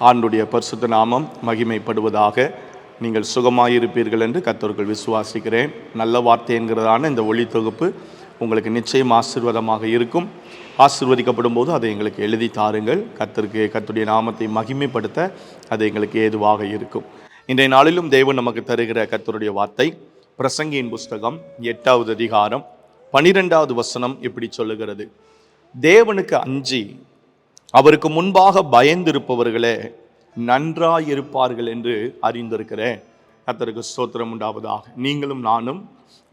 ஆண்டுடைய பரிசுத்த நாமம் மகிமைப்படுவதாக. நீங்கள் சுகமாயிருப்பீர்கள் என்று கர்த்தருக்குள் விசுவாசிக்கிறேன். நல்ல வார்த்தை என்கிறதான இந்த ஒளி தொகுப்பு உங்களுக்கு நிச்சயம் ஆசீர்வாதமாக இருக்கும். ஆசீர்வதிக்கப்படும் போது அதை எங்களுக்கு எழுதி தாருங்கள். கர்த்தருடைய நாமத்தை மகிமைப்படுத்த அது எங்களுக்கு ஏதுவாக இருக்கும். இன்றைய நாளிலும் தேவன் நமக்கு தருகிற கர்த்தருடைய வார்த்தை பிரசங்கியின் புஸ்தகம் 8வது அதிகாரம் 12வது வசனம் இப்படி சொல்லுகிறது: தேவனுக்கு அஞ்சி அவருக்கு முன்பாக பயந்திருப்பவர்களே நன்றாயிருப்பார்கள் என்று அறிந்திருக்கிறேன். கர்த்தருக்கு ஸ்தோத்திரம் உண்டாவதாக. நீங்களும் நானும்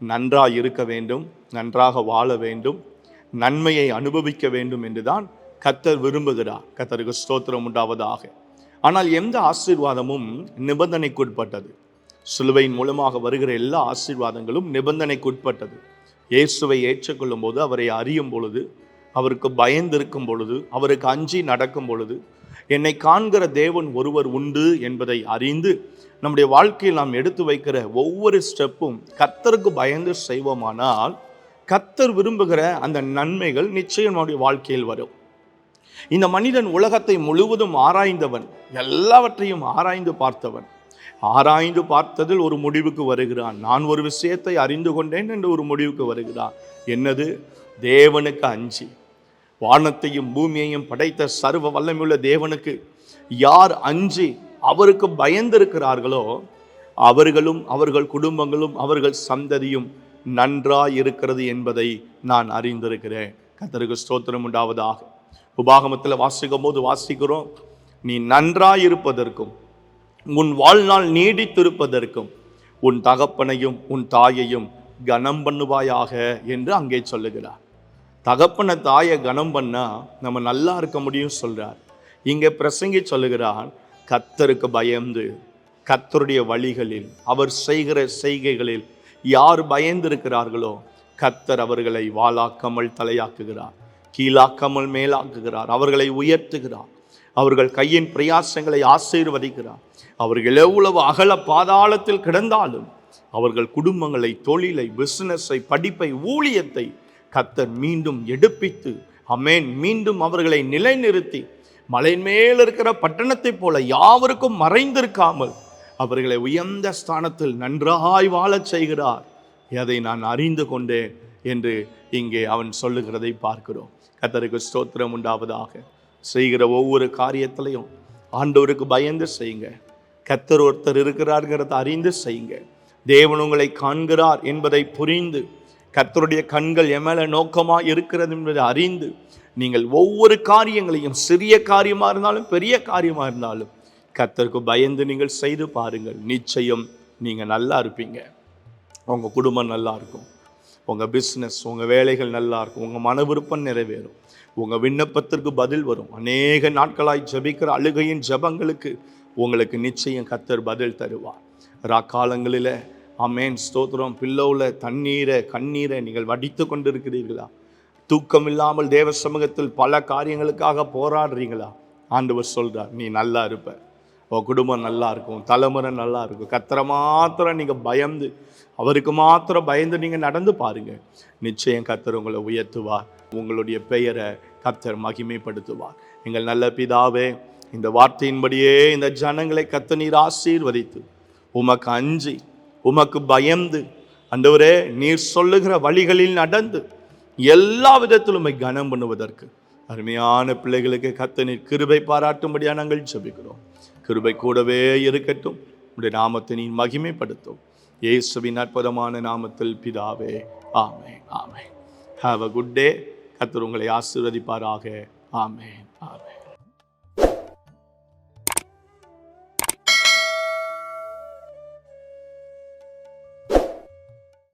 நன்றாய் இருக்க வேண்டும், நன்றாக வாழ வேண்டும், நன்மையை அனுபவிக்க வேண்டும் என்றுதான் கர்த்தர் விரும்புகிறார். கர்த்தருக்கு ஸ்தோத்திரம் உண்டாவதாக. ஆனால் எந்த ஆசீர்வாதமும் நிபந்தனைக்குட்பட்டது. சிலுவையின் மூலமாக வருகிற எல்லா ஆசீர்வாதங்களும் நிபந்தனைக்குட்பட்டது. இயேசுவை ஏற்றுக்கொள்ளும் போது, அவரை அறியும் பொழுது, அவருக்கு பயந்திருக்கும் பொழுது, அவருக்கு அஞ்சி நடக்கும் பொழுது, என்னை காண்கிற தேவன் ஒருவர் உண்டு என்பதை அறிந்து நம்முடைய வாழ்க்கையில் நாம் எடுத்து வைக்கிற ஒவ்வொரு ஸ்டெப்பும் கர்த்தருக்கு பயந்து செய்வோமானால் கர்த்தர் விரும்புகிற அந்த நன்மைகள் நிச்சயம் நம்முடைய வாழ்க்கையில் வரும். இந்த மனிதன் உலகத்தை முழுவதும் ஆராய்ந்தவன், எல்லாவற்றையும் ஆராய்ந்து பார்த்தவன். ஆராய்ந்து பார்த்ததில் ஒரு முடிவுக்கு வருகிறான். நான் ஒரு விஷயத்தை அறிந்து கொண்டேன் என்று ஒரு முடிவுக்கு வருகிறான். என்னது? தேவனுக்கு அஞ்சி, வானத்தையும் பூமியையும் படைத்த சர்வ வல்லமையுள்ள தேவனுக்கு யார் அஞ்சி அவருக்கு பயந்திருக்கிறார்களோ அவர்களும் அவர்கள் குடும்பங்களும் அவர்கள் சந்ததியும் நன்றாய் இருக்கிறது என்பதை நான் அறிந்திருக்கிறேன். கர்த்தருக்கு ஸ்தோத்திரம் உண்டாவதாக. உபாகமத்தில் வாசிக்கும் போது வாசிக்கிறோம், நீ நன்றாய் இருப்பதற்கும் உன் வாழ்நாள் நீடித்திருப்பதற்கும் உன் தகப்பனையும் உன் தாயையும் கனம் பண்ணுவாயாக என்று அங்கே சொல்லுகிறார். தகப்பனை தாயை கனம் பண்ணா நம்ம நல்லா இருக்க முடியும் சொல்றார். இங்கே பிரசங்கி சொல்லுகிறான், கர்த்தருக்கு பயந்து கர்த்தருடைய வழிகளில் அவர் செய்கிற செய்கைகளில் யார் பயந்து இருக்கிறார்களோ கர்த்தர் அவர்களை வாளாக்காமல் தலையாக்குகிறார், கீழாக்காமல் மேலாக்குகிறார், அவர்களை உயர்த்துகிறார், அவர்கள் கையின் பிரயாசங்களை ஆசீர்வதிக்கிறார். அவர்கள் எவ்வளவு அகல பாதாளத்தில் கிடந்தாலும் அவர்கள் குடும்பங்களை, தொழிலை, பிசினஸை, படிப்பை, ஊழியத்தை கர்த்தர் மீண்டும் எடுப்பித்து, அமேன், மீண்டும் அவர்களை நிலைநிறுத்தி மலை மேல் இருக்கிற பட்டணத்தை போல யாவருக்கும் மறைந்திருக்காமல் அவர்களை உயர்ந்த ஸ்தானத்தில் நன்றாய் வாழச் செய்கிறார். அதை நான் அறிந்து கொண்டேன் என்று இங்கே அவன் சொல்லுகிறதை பார்க்கிறோம். கர்த்தருக்கு ஸ்தோத்திரம் உண்டாவதாக. செய்கிற ஒவ்வொரு காரியத்திலையும் ஆண்டவருக்கு பயந்து செய்யுங்க. கர்த்தர் ஒருத்தர் இருக்கிறார்கிறத அறிந்து செய்யுங்க. தேவன் உங்களை காண்கிறார் என்பதை புரிந்து, கர்த்தருடைய கண்கள் எமேல நோக்கமா இருக்கிறது என்பதை அறிந்து, நீங்கள் ஒவ்வொரு காரியங்களையும், சிறிய காரியமா இருந்தாலும் பெரிய காரியமா இருந்தாலும் கர்த்தருக்கு பயந்து நீங்கள் செய்து பாருங்கள். நிச்சயம் நீங்க நல்லா இருப்பீங்க. உங்க குடும்பம் நல்லா இருக்கும், உங்க பிஸ்னஸ், உங்க வேலைகள் நல்லா இருக்கும், உங்க மன விருப்பம் நிறைவேறும், உங்க விண்ணப்பத்திற்கு பதில் வரும். அநேக நாட்களாய் ஜெபிக்கிற அழுகையின் ஜெபங்களுக்கு உங்களுக்கு நிச்சயம் கர்த்தர் பதில் தருவார். ராக்காலங்களில் ஆமென் ஸ்தோத்திரம், பில்லோவில் கண்ணீரை நீங்கள் வடித்து கொண்டிருக்கிறீர்களா? தூக்கம் இல்லாமல் தேவ சமூகத்தில் பல காரியங்களுக்காக போராடுறீங்களா? ஆண்டவர் சொல்றார், நீ நல்லா இருப்ப, உன் குடும்பம் நல்லா இருக்கும், தலைமுறை நல்லா இருக்கும். கர்த்தரை மாத்திரம் நீங்கள் பயந்து, அவருக்கு மாத்திரம் பயந்து நீங்கள் நடந்து பாருங்க. நிச்சயம் கர்த்தர் உங்களை உயர்த்துவார், உங்களுடைய பெயரை கர்த்தர் மகிமைப்படுத்துவார். எங்கள் நல்ல பிதாவே, இந்த வார்த்தையின்படியே இந்த ஜனங்களை கர்த்தர் நீர் ஆசீர்வதித்து, உமக்கு அஞ்சி, உமக்கு பயந்து, ஆண்டவரே நீர் சொல்லுகிற வழிகளில் நடந்து எல்லா விதத்திலும் கனம் பண்ணுவதற்கு அருமையான பிள்ளைகளுக்கு கர்த்தர் நீர் கிருபை பாராட்டும்படியாக நாங்கள் ஜெபிக்கிறோம். கிருபை கூடவே இருக்கட்டும். உடைய நாமத்தை நீர் மகிமைப்படுத்தும். இயேசுவின் அற்புதமான நாமத்தில் பிதாவே, ஆமென், ஆமென். Have a good day. கர்த்தர் உங்களை ஆசீர்வதிப்பாராக. ஆமென், ஆமென்.